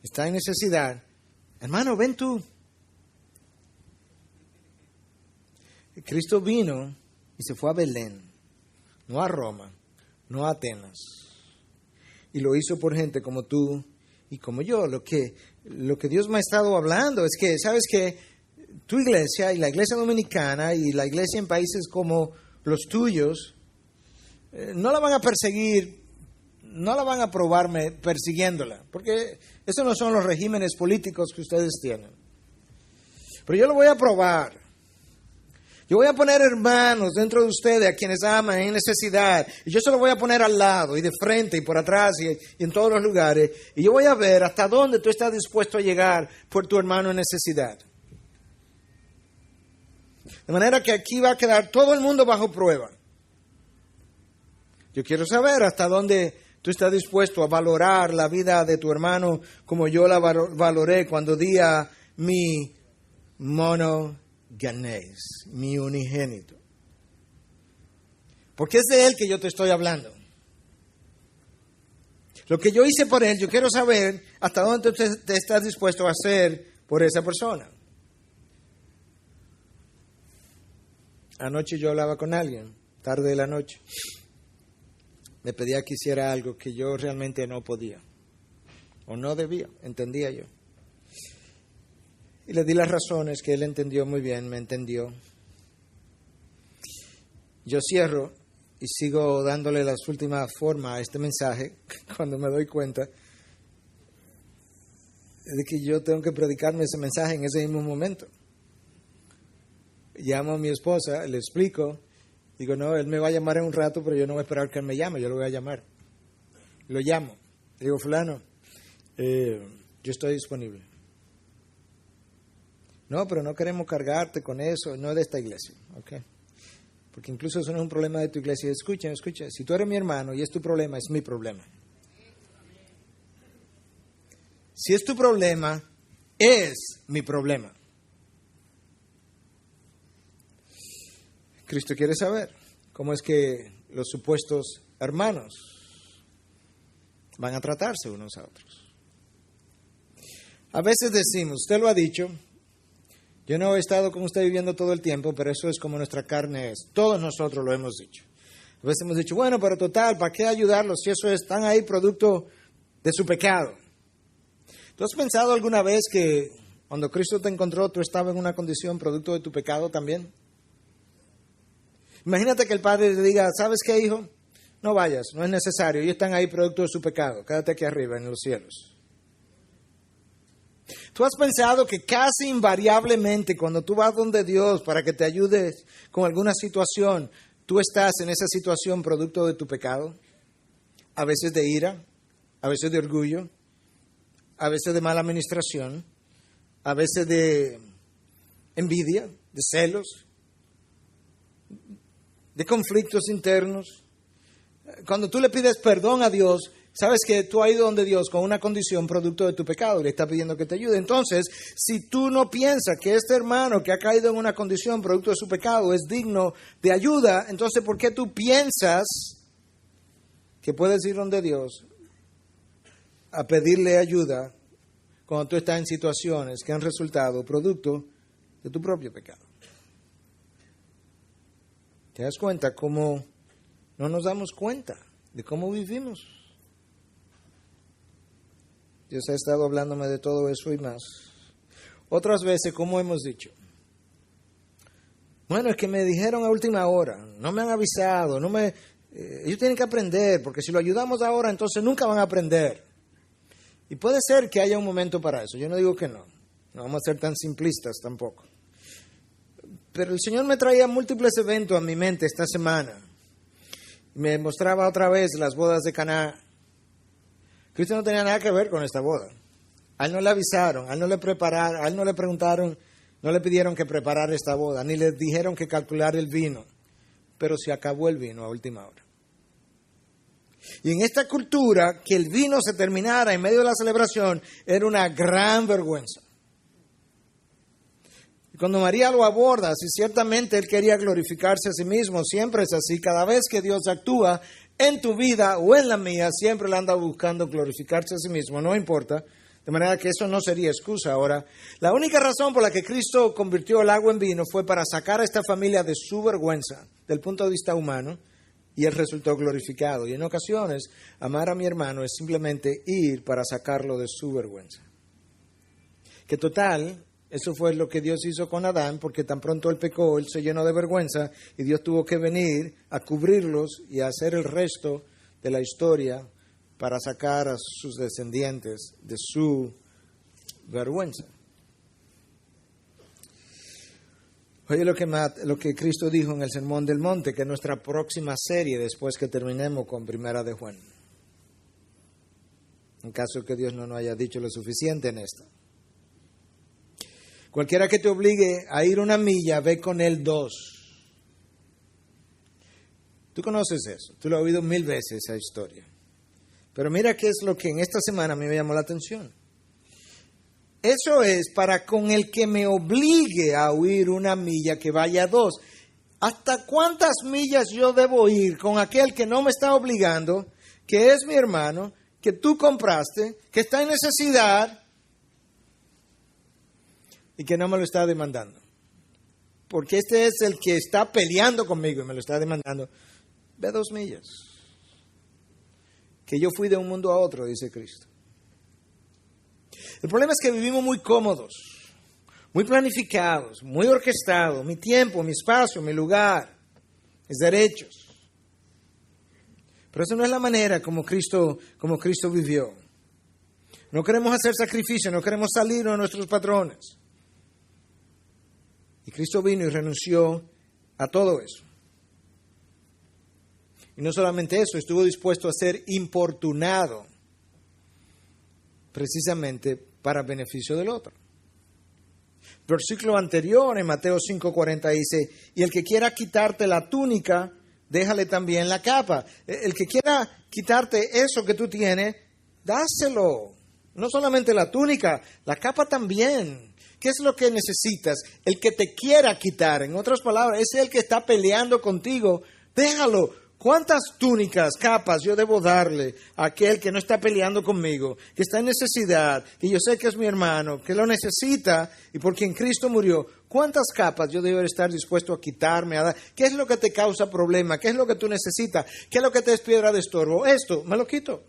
Speaker 1: está en necesidad, hermano, ven tú. Cristo vino y se fue a Belén, no a Roma, no a Atenas. Y lo hizo por gente como tú y como yo. Lo que Dios me ha estado hablando es que, ¿sabes qué? Tu iglesia y la iglesia dominicana y la iglesia en países como los tuyos no la van a perseguir, no la van a probar persiguiéndola, porque esos no son los regímenes políticos que ustedes tienen. Pero yo lo voy a probar. Yo voy a poner hermanos dentro de ustedes a quienes aman en necesidad. Y yo se los voy a poner al lado y de frente y por atrás y en todos los lugares. Y yo voy a ver hasta dónde tú estás dispuesto a llegar por tu hermano en necesidad. De manera que aquí va a quedar todo el mundo bajo prueba. Yo quiero saber hasta dónde tú estás dispuesto a valorar la vida de tu hermano como yo la valoré cuando di a mi monogenes, mi unigénito. Porque es de él que yo te estoy hablando. Lo que yo hice por él, yo quiero saber hasta dónde te estás dispuesto a hacer por esa persona. Anoche yo hablaba con alguien, tarde de la noche. Me pedía que hiciera algo que yo realmente no podía. O no debía, entendía yo. Y le di las razones que él entendió muy bien, me entendió. Yo cierro y sigo dándole las últimas formas a este mensaje cuando me doy cuenta de que yo tengo que predicarme ese mensaje en ese mismo momento. Llamo a mi esposa, le explico, digo, no, él me va a llamar en un rato, pero yo no voy a esperar que él me llame, yo lo voy a llamar. Lo llamo, digo, fulano, yo estoy disponible. No, pero no queremos cargarte con eso, no es de esta iglesia, ¿ok? Porque incluso eso no es un problema de tu iglesia. Escucha, si tú eres mi hermano y es tu problema, es mi problema. Si es tu problema, es mi problema. Cristo quiere saber cómo es que los supuestos hermanos van a tratarse unos a otros. A veces decimos, usted lo ha dicho, yo no he estado con usted viviendo todo el tiempo, pero eso es como nuestra carne es. Todos nosotros lo hemos dicho. A veces hemos dicho, bueno, pero total, ¿para qué ayudarlos si eso están ahí producto de su pecado? ¿Tú has pensado alguna vez que cuando Cristo te encontró tú estabas en una condición producto de tu pecado también? Imagínate que el padre te diga, ¿sabes qué, hijo? No vayas, no es necesario. Ellos están ahí producto de su pecado. Quédate aquí arriba en los cielos. ¿Tú has pensado que casi invariablemente cuando tú vas donde Dios para que te ayude con alguna situación, tú estás en esa situación producto de tu pecado? A veces de ira, a veces de orgullo, a veces de mala administración, a veces de envidia, de celos, de conflictos internos. Cuando tú le pides perdón a Dios, sabes que tú has ido donde Dios con una condición producto de tu pecado y le está pidiendo que te ayude. Entonces, si tú no piensas que este hermano que ha caído en una condición producto de su pecado es digno de ayuda, entonces ¿por qué tú piensas que puedes ir donde Dios a pedirle ayuda cuando tú estás en situaciones que han resultado producto de tu propio pecado? ¿Te das cuenta cómo no nos damos cuenta de cómo vivimos? Dios ha estado hablándome de todo eso y más. Otras veces, como hemos dicho, bueno, es que me dijeron a última hora, no me han avisado, ellos tienen que aprender, porque si lo ayudamos ahora, entonces nunca van a aprender. Y puede ser que haya un momento para eso, yo no digo que no vamos a ser tan simplistas tampoco. Pero el Señor me traía múltiples eventos a mi mente esta semana. Me mostraba otra vez las bodas de Caná. Cristo no tenía nada que ver con esta boda. A él no le avisaron, a él no le prepararon, a él no le preguntaron, no le pidieron que preparara esta boda, ni le dijeron que calculara el vino. Pero se acabó el vino a última hora. Y en esta cultura, que el vino se terminara en medio de la celebración era una gran vergüenza. Y cuando María lo aborda, si ciertamente él quería glorificarse a sí mismo, siempre es así. Cada vez que Dios actúa en tu vida o en la mía, siempre le anda buscando glorificarse a sí mismo, no importa. De manera que eso no sería excusa. Ahora, la única razón por la que Cristo convirtió el agua en vino fue para sacar a esta familia de su vergüenza, del punto de vista humano, y él resultó glorificado. Y en ocasiones, amar a mi hermano es simplemente ir para sacarlo de su vergüenza. Que total, eso fue lo que Dios hizo con Adán, porque tan pronto él pecó, él se llenó de vergüenza y Dios tuvo que venir a cubrirlos y a hacer el resto de la historia para sacar a sus descendientes de su vergüenza. Oye lo que Cristo dijo en el Sermón del Monte, que es nuestra próxima serie después que terminemos con Primera de Juan. En caso que Dios no nos haya dicho lo suficiente en esta. Cualquiera que te obligue a ir 1 milla, ve con él 2. Tú conoces eso, tú lo has oído 1000 veces esa historia. Pero mira qué es lo que en esta semana a mí me llamó la atención. Eso es para con el que me obligue a huir 1 milla, que vaya 2. ¿Hasta cuántas millas yo debo ir con aquel que no me está obligando, que es mi hermano, que tú compraste, que está en necesidad y que no me lo está demandando? Porque este es el que está peleando conmigo y me lo está demandando. Ve 2 millas. Que yo fui de un mundo a otro, dice Cristo. El problema es que vivimos muy cómodos, muy planificados, muy orquestados. Mi tiempo, mi espacio, mi lugar, mis derechos. Pero esa no es la manera como Cristo vivió. No queremos hacer sacrificios, no queremos salir de nuestros patrones. Y Cristo vino y renunció a todo eso. Y no solamente eso, estuvo dispuesto a ser importunado precisamente para beneficio del otro. Versículo anterior, en Mateo 5:40, dice, y el que quiera quitarte la túnica, déjale también la capa. El que quiera quitarte eso que tú tienes, dáselo. No solamente la túnica, la capa también. ¿Qué es lo que necesitas? El que te quiera quitar. En otras palabras, es el que está peleando contigo. Déjalo. ¿Cuántas túnicas, capas yo debo darle a aquel que no está peleando conmigo, que está en necesidad, que yo sé que es mi hermano, que lo necesita y por quien Cristo murió? ¿Cuántas capas yo debo estar dispuesto a quitarme, a dar? ¿Qué es lo que te causa problema? ¿Qué es lo que tú necesitas? ¿Qué es lo que te es piedra de estorbo? Esto, me lo quito.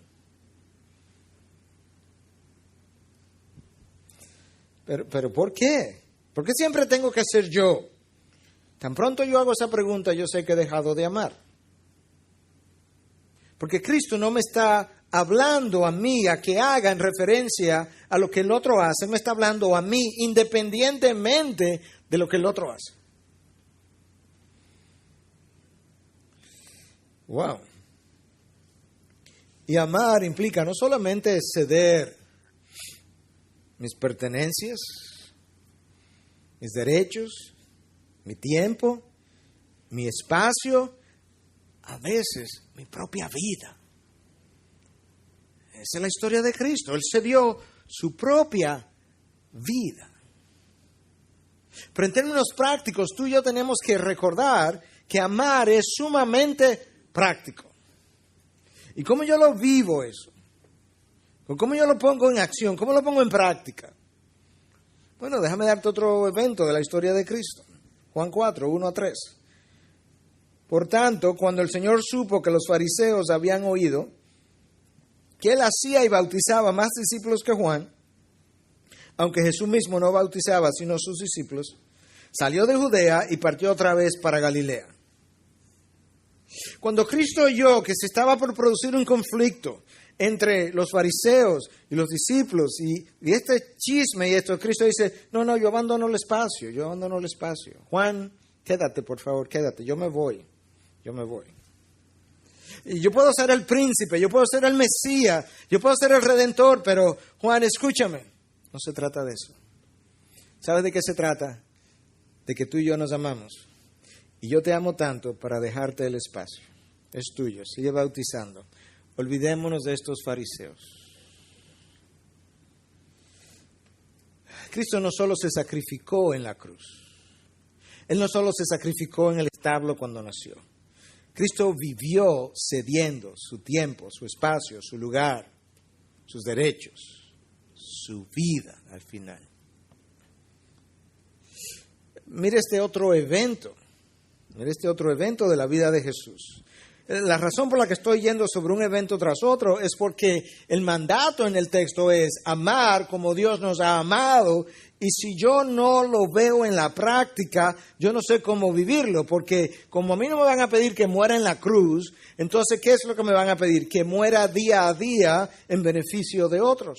Speaker 1: Pero ¿por qué? ¿Por qué siempre tengo que ser yo? Tan pronto yo hago esa pregunta, yo sé que he dejado de amar. Porque Cristo no me está hablando a mí a que haga en referencia a lo que el otro hace, me está hablando a mí independientemente de lo que el otro hace. Wow. Y amar implica no solamente ceder mis pertenencias, mis derechos, mi tiempo, mi espacio, a veces mi propia vida. Esa es la historia de Cristo. Él se dio su propia vida. Pero en términos prácticos, tú y yo tenemos que recordar que amar es sumamente práctico. ¿Y cómo yo lo vivo eso? ¿Cómo yo lo pongo en acción? ¿Cómo lo pongo en práctica? Bueno, déjame darte otro evento de la historia de Cristo. Juan 4, 1-3. Por tanto, cuando el Señor supo que los fariseos habían oído que Él hacía y bautizaba más discípulos que Juan, aunque Jesús mismo no bautizaba sino sus discípulos, salió de Judea y partió otra vez para Galilea. Cuando Cristo oyó que se estaba por producir un conflicto entre los fariseos y los discípulos y este chisme y esto, Cristo dice, no, yo abandono el espacio. Juan, quédate, por favor, quédate, yo me voy. Y yo puedo ser el príncipe, yo puedo ser el Mesías, yo puedo ser el Redentor, pero Juan, escúchame, no se trata de eso. ¿Sabes de qué se trata? De que tú y yo nos amamos. Y yo te amo tanto para dejarte el espacio. Es tuyo, sigue bautizando. Olvidémonos de estos fariseos. Cristo no solo se sacrificó en la cruz. Él no solo se sacrificó en el establo cuando nació. Cristo vivió cediendo su tiempo, su espacio, su lugar, sus derechos, su vida al final. Mire este otro evento de la vida de Jesús. La razón por la que estoy yendo sobre un evento tras otro es porque el mandato en el texto es amar como Dios nos ha amado, y si yo no lo veo en la práctica, yo no sé cómo vivirlo, porque como a mí no me van a pedir que muera en la cruz, entonces ¿qué es lo que me van a pedir? Que muera día a día en beneficio de otros.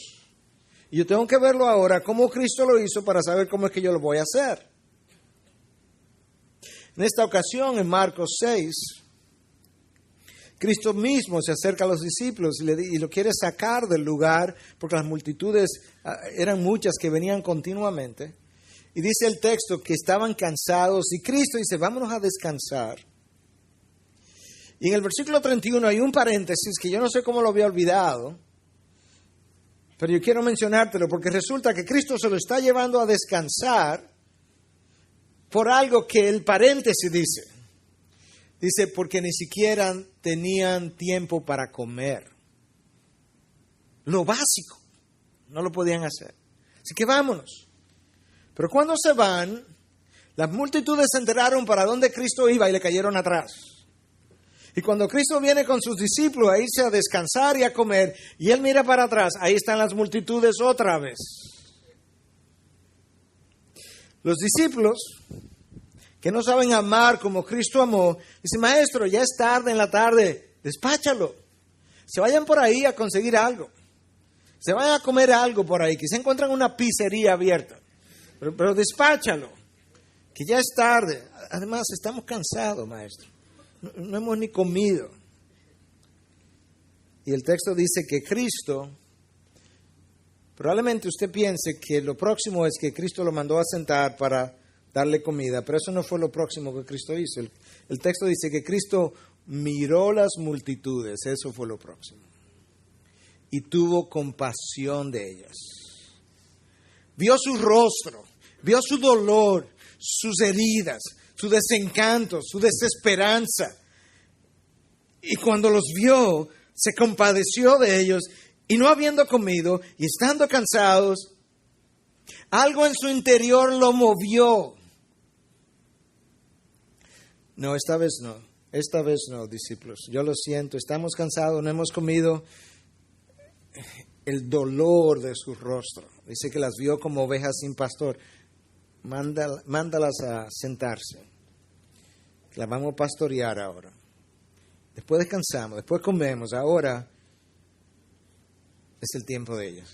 Speaker 1: Y yo tengo que verlo ahora, cómo Cristo lo hizo, para saber cómo es que yo lo voy a hacer. En esta ocasión, en Marcos 6, Cristo mismo se acerca a los discípulos y lo quiere sacar del lugar, porque las multitudes eran muchas que venían continuamente. Y dice el texto que estaban cansados y Cristo dice, vámonos a descansar. Y en el versículo 31 hay un paréntesis que yo no sé cómo lo había olvidado, pero yo quiero mencionártelo porque resulta que Cristo se lo está llevando a descansar por algo que el paréntesis dice. Dice, porque ni siquiera tenían tiempo para comer. Lo básico, no lo podían hacer. Así que vámonos. Pero cuando se van, las multitudes se enteraron para dónde Cristo iba y le cayeron atrás. Y cuando Cristo viene con sus discípulos a irse a descansar y a comer, y Él mira para atrás, ahí están las multitudes otra vez. Los discípulos, que no saben amar como Cristo amó, dicen, maestro, ya es tarde en la tarde, despáchalo. Se vayan por ahí a conseguir algo. Se vayan a comer algo por ahí, que se encuentran una pizzería abierta. Pero despáchalo, que ya es tarde. Además, estamos cansados, maestro. No hemos ni comido. Y el texto dice que Cristo, probablemente usted piense que lo próximo es que Cristo lo mandó a sentar para darle comida, pero eso no fue lo próximo que Cristo hizo. El texto dice que Cristo miró las multitudes, eso fue lo próximo. Y tuvo compasión de ellas. Vio su rostro, vio su dolor, sus heridas, su desencanto, su desesperanza. Y cuando los vio, se compadeció de ellos y no habiendo comido y estando cansados, algo en su interior lo movió. No, esta vez no, discípulos. Yo lo siento, estamos cansados, no hemos comido. El dolor de su rostro. Dice que las vio como ovejas sin pastor. Mándalas a sentarse. Las vamos a pastorear ahora. Después descansamos, después comemos. Ahora es el tiempo de ellas.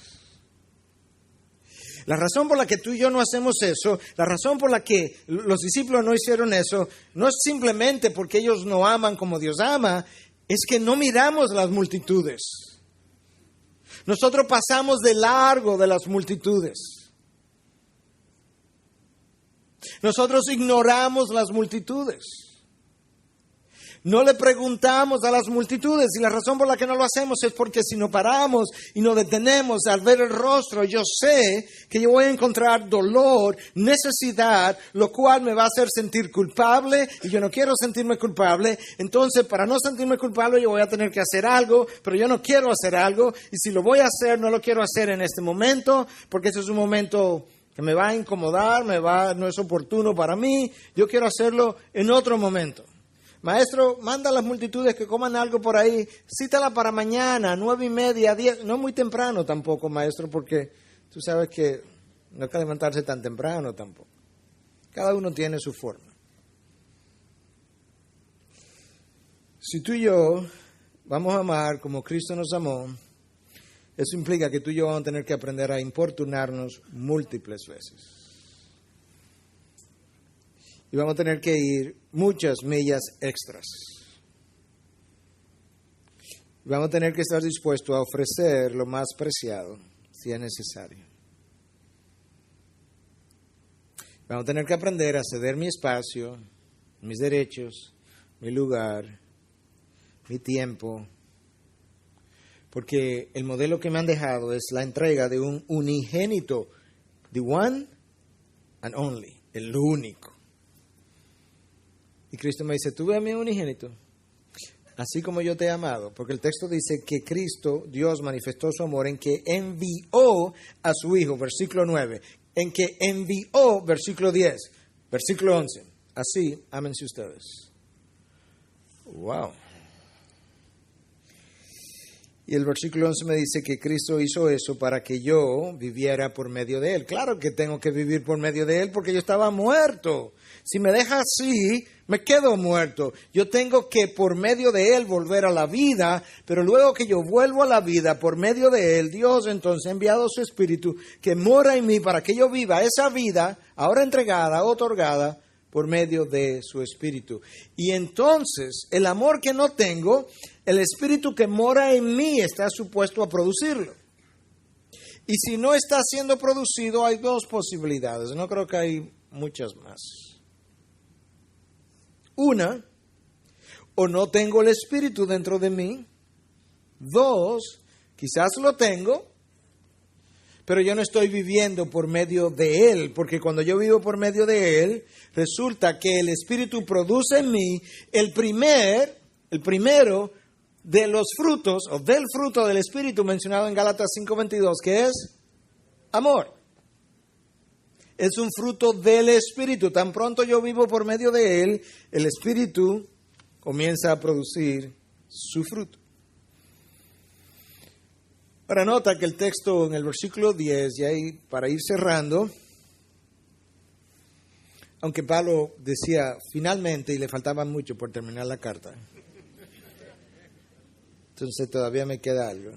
Speaker 1: La razón por la que tú y yo no hacemos eso, la razón por la que los discípulos no hicieron eso, no es simplemente porque ellos no aman como Dios ama, es que no miramos las multitudes. Nosotros pasamos de largo de las multitudes. Nosotros ignoramos las multitudes. No le preguntamos a las multitudes y la razón por la que no lo hacemos es porque si no paramos y nos detenemos al ver el rostro, yo sé que yo voy a encontrar dolor, necesidad, lo cual me va a hacer sentir culpable y yo no quiero sentirme culpable. Entonces, para no sentirme culpable, yo voy a tener que hacer algo, pero yo no quiero hacer algo y si lo voy a hacer, no lo quiero hacer en este momento porque ese es un momento que me va a incomodar, no es oportuno para mí. Yo quiero hacerlo en otro momento. Maestro, manda a las multitudes que coman algo por ahí, cítala para mañana, 9:30, 10, no muy temprano tampoco, maestro, porque tú sabes que no hay que levantarse tan temprano tampoco. Cada uno tiene su forma. Si tú y yo vamos a amar como Cristo nos amó, eso implica que tú y yo vamos a tener que aprender a importunarnos múltiples veces. Y vamos a tener que ir muchas millas extras. Y vamos a tener que estar dispuestos a ofrecer lo más preciado, si es necesario. Vamos a tener que aprender a ceder mi espacio, mis derechos, mi lugar, mi tiempo. Porque el modelo que me han dejado es la entrega de un unigénito, the one and only, el único. Y Cristo me dice, tú ve a mi unigénito, así como yo te he amado. Porque el texto dice que Cristo, Dios, manifestó su amor en que envió a su Hijo, versículo 9. En que envió, versículo 10. Versículo 11. Así, ámense ustedes. Wow. Y el versículo 11 me dice que Cristo hizo eso para que yo viviera por medio de Él. Claro que tengo que vivir por medio de Él porque yo estaba muerto. Si me deja así, me quedo muerto. Yo tengo que por medio de Él volver a la vida, pero luego que yo vuelvo a la vida por medio de Él, Dios entonces ha enviado su Espíritu que mora en mí para que yo viva esa vida ahora entregada, otorgada por medio de su Espíritu. Y entonces el amor que no tengo, el Espíritu que mora en mí está supuesto a producirlo. Y si no está siendo producido, hay dos posibilidades. No creo que hay muchas más. Una, o no tengo el Espíritu dentro de mí. Dos, quizás lo tengo, pero yo no estoy viviendo por medio de Él, porque cuando yo vivo por medio de Él, resulta que el Espíritu produce en mí el primero de los frutos, o del fruto del Espíritu mencionado en Gálatas 5:22, que es amor. Es un fruto del Espíritu. Tan pronto yo vivo por medio de Él, el Espíritu comienza a producir su fruto. Ahora nota que el texto en el versículo 10, y ahí para ir cerrando, aunque Pablo decía finalmente y le faltaba mucho por terminar la carta, entonces todavía me queda algo.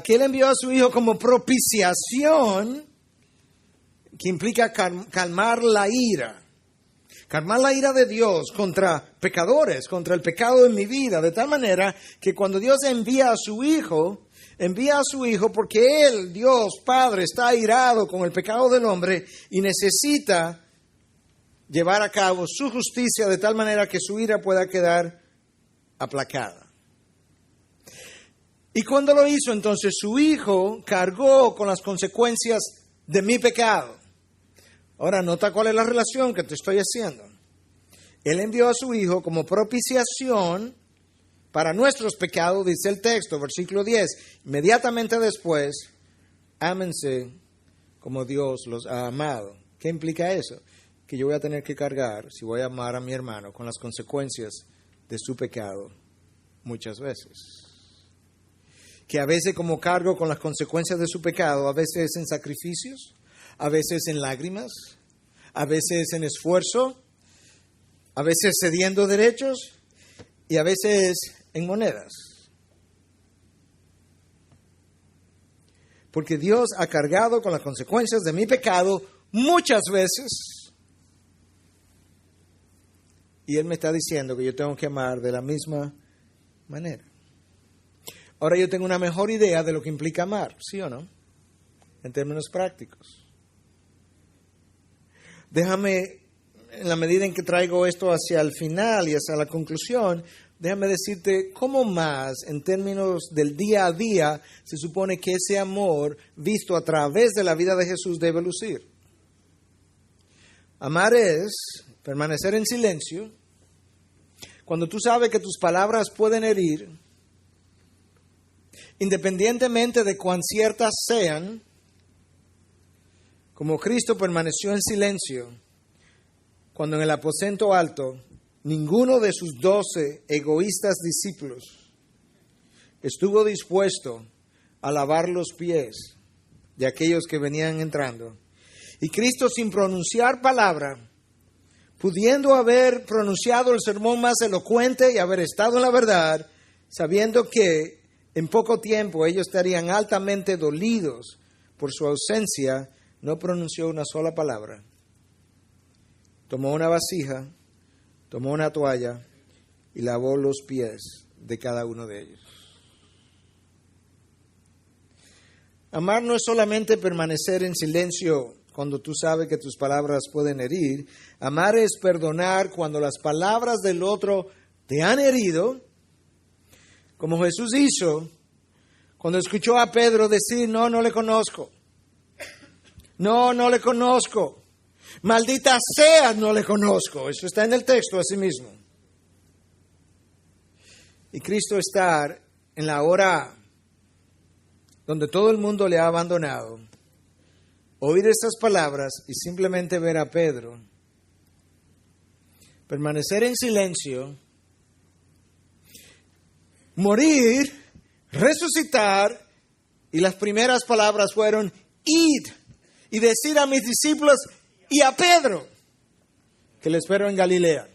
Speaker 1: Que Él envió a su Hijo como propiciación, que implica calmar la ira. Calmar la ira de Dios contra pecadores, contra el pecado en mi vida, de tal manera que cuando Dios envía a su Hijo porque Él, Dios Padre, está airado con el pecado del hombre y necesita llevar a cabo su justicia de tal manera que su ira pueda quedar aplacada. Y cuando lo hizo, entonces su Hijo cargó con las consecuencias de mi pecado. Ahora, nota cuál es la relación que te estoy haciendo. Él envió a su Hijo como propiciación para nuestros pecados, dice el texto, versículo 10. Inmediatamente después, ámense como Dios los ha amado. ¿Qué implica eso? Que yo voy a tener que cargar, si voy a amar a mi hermano, con las consecuencias de su pecado muchas veces. Que a veces como cargo con las consecuencias de su pecado, a veces en sacrificios, a veces en lágrimas, a veces en esfuerzo, a veces cediendo derechos y a veces en monedas. Porque Dios ha cargado con las consecuencias de mi pecado muchas veces. Y Él me está diciendo que yo tengo que amar de la misma manera. Ahora yo tengo una mejor idea de lo que implica amar, ¿sí o no? En términos prácticos. Déjame, en la medida en que traigo esto hacia el final y hacia la conclusión, déjame decirte cómo más, en términos del día a día, se supone que ese amor visto a través de la vida de Jesús debe lucir. Amar es permanecer en silencio cuando tú sabes que tus palabras pueden herir, independientemente de cuán ciertas sean. Como Cristo permaneció en silencio cuando en el aposento alto ninguno de sus 12 egoístas discípulos estuvo dispuesto a lavar los pies de aquellos que venían entrando. Y Cristo, sin pronunciar palabra, pudiendo haber pronunciado el sermón más elocuente y haber estado en la verdad, sabiendo que en poco tiempo ellos estarían altamente dolidos por su ausencia, no pronunció una sola palabra. Tomó una vasija, tomó una toalla y lavó los pies de cada uno de ellos. Amar no es solamente permanecer en silencio cuando tú sabes que tus palabras pueden herir. Amar es perdonar cuando las palabras del otro te han herido, como Jesús hizo cuando escuchó a Pedro decir, no le conozco. No le conozco. Maldita sea, no le conozco. Eso está en el texto así mismo. Y Cristo está en la hora donde todo el mundo le ha abandonado, oír estas palabras y simplemente ver a Pedro permanecer en silencio, morir, resucitar, y las primeras palabras fueron, id, y decir a mis discípulos y a Pedro que le espero en Galilea.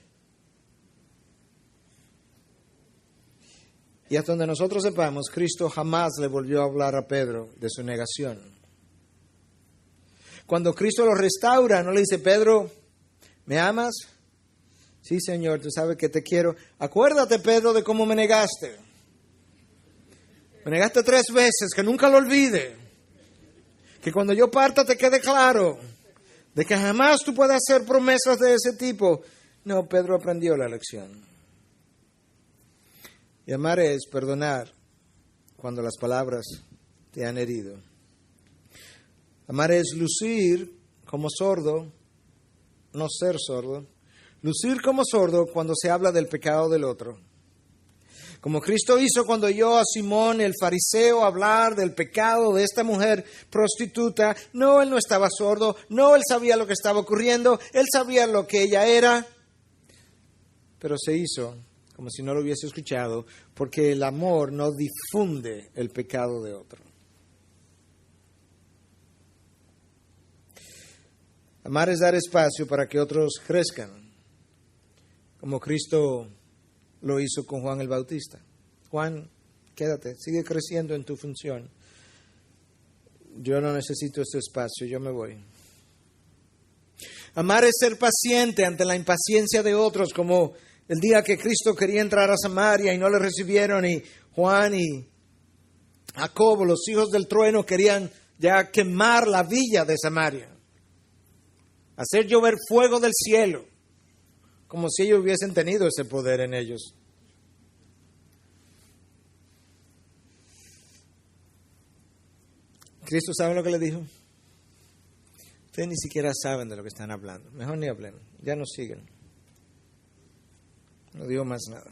Speaker 1: Y hasta donde nosotros sepamos, Cristo jamás le volvió a hablar a Pedro de su negación. Cuando Cristo lo restaura, no le dice, Pedro, ¿me amas? Sí, Señor, tú sabes que te quiero. Acuérdate, Pedro, de cómo me negaste. Me negaste 3 veces, que nunca lo olvide. Que cuando yo parta te quede claro de que jamás tú puedes hacer promesas de ese tipo. No, Pedro aprendió la lección. Y amar es perdonar cuando las palabras te han herido. Amar es lucir como sordo, no ser sordo. Lucir como sordo cuando se habla del pecado del otro. Como Cristo hizo cuando oyó a Simón el fariseo hablar del pecado de esta mujer prostituta. No, él no estaba sordo, no, él sabía lo que estaba ocurriendo, él sabía lo que ella era. Pero se hizo como si no lo hubiese escuchado, porque el amor no difunde el pecado de otro. Amar es dar espacio para que otros crezcan, como Cristo lo hizo con Juan el Bautista. Juan, quédate, sigue creciendo en tu función. Yo no necesito este espacio, yo me voy. Amar es ser paciente ante la impaciencia de otros, como el día que Cristo quería entrar a Samaria y no le recibieron, y Juan y Jacobo, los hijos del trueno, querían ya quemar la villa de Samaria, hacer llover fuego del cielo, como si ellos hubiesen tenido ese poder en ellos. Cristo, ¿sabe lo que le dijo? Ustedes ni siquiera saben de lo que están hablando. Mejor ni hablen, ya no siguen. No digo más nada.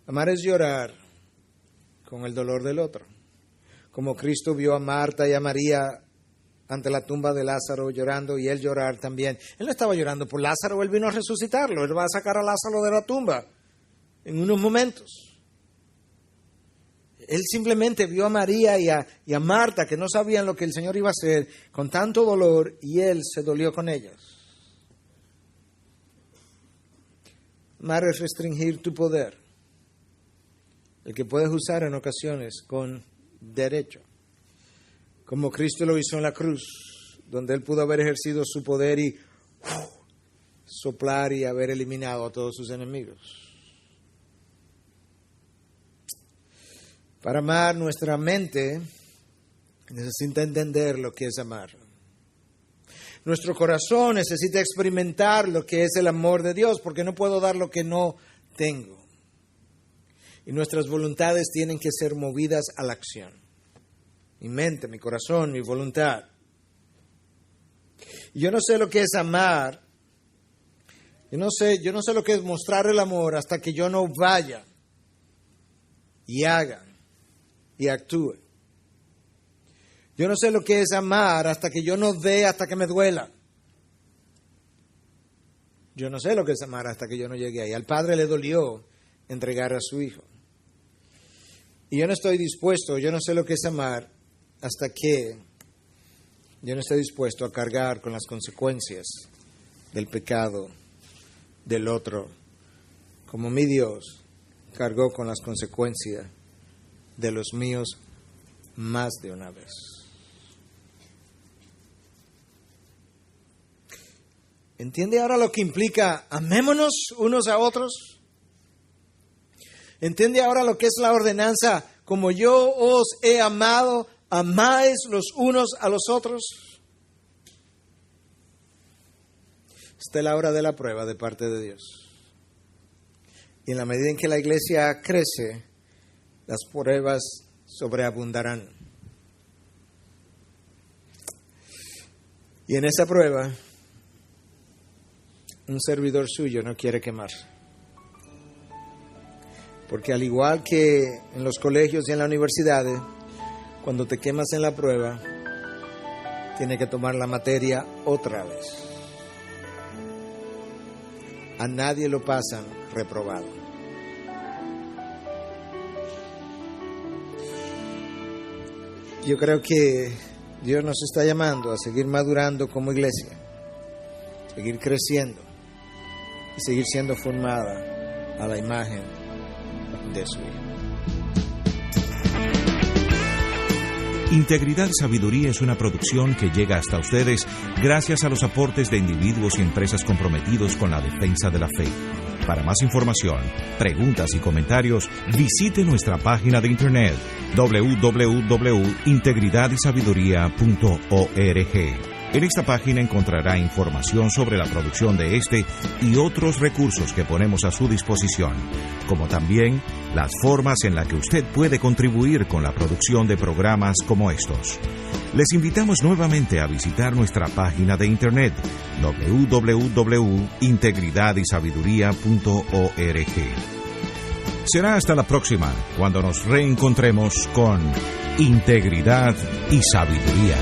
Speaker 1: Amar es llorar con el dolor del otro. Como Cristo vio a Marta y a María ante la tumba de Lázaro llorando, y él llorar también. Él no estaba llorando por Lázaro, él vino a resucitarlo. Él va a sacar a Lázaro de la tumba en unos momentos. Él simplemente vio a María y a Marta, que no sabían lo que el Señor iba a hacer, con tanto dolor, y él se dolió con ellas. Amar es restringir tu poder, el que puedes usar en ocasiones con derecho, como Cristo lo hizo en la cruz, donde él pudo haber ejercido su poder y soplar y haber eliminado a todos sus enemigos. Para amar, nuestra mente necesita entender lo que es amar. Nuestro corazón necesita experimentar lo que es el amor de Dios, porque no puedo dar lo que no tengo. Y nuestras voluntades tienen que ser movidas a la acción. Mi mente, mi corazón, mi voluntad. Y yo no sé lo que es amar. Yo no sé lo que es mostrar el amor hasta que yo no vaya y haga y actúe. Yo no sé lo que es amar hasta que yo no dé, hasta que me duela. Yo no sé lo que es amar hasta que yo no llegue ahí. Al Padre le dolió entregar a su Hijo. Y yo no estoy dispuesto, yo no sé lo que es amar hasta que yo no estoy dispuesto a cargar con las consecuencias del pecado del otro, como mi Dios cargó con las consecuencias de los míos más de una vez. ¿Entiende ahora lo que implica amémonos unos a otros? ¿Entiende ahora lo que es la ordenanza? Como yo os he amado, amáis los unos a los otros. Esta es la hora de la prueba de parte de Dios. Y en la medida en que la iglesia crece, las pruebas sobreabundarán. Y en esa prueba, un servidor suyo no quiere quemarse. Porque al igual que en los colegios y en las universidades, cuando te quemas en la prueba, tienes que tomar la materia otra vez. A nadie lo pasan reprobado. Yo creo que Dios nos está llamando a seguir madurando como iglesia, seguir creciendo y seguir siendo formada a la imagen de su Hijo.
Speaker 2: Integridad y Sabiduría es una producción que llega hasta ustedes gracias a los aportes de individuos y empresas comprometidos con la defensa de la fe. Para más información, preguntas y comentarios, visite nuestra página de internet www.integridadysabiduría.org. En esta página encontrará información sobre la producción de este y otros recursos que ponemos a su disposición, como también las formas en las que usted puede contribuir con la producción de programas como estos. Les invitamos nuevamente a visitar nuestra página de internet www.integridadysabiduría.org. Será hasta la próxima, cuando nos reencontremos con Integridad y Sabiduría.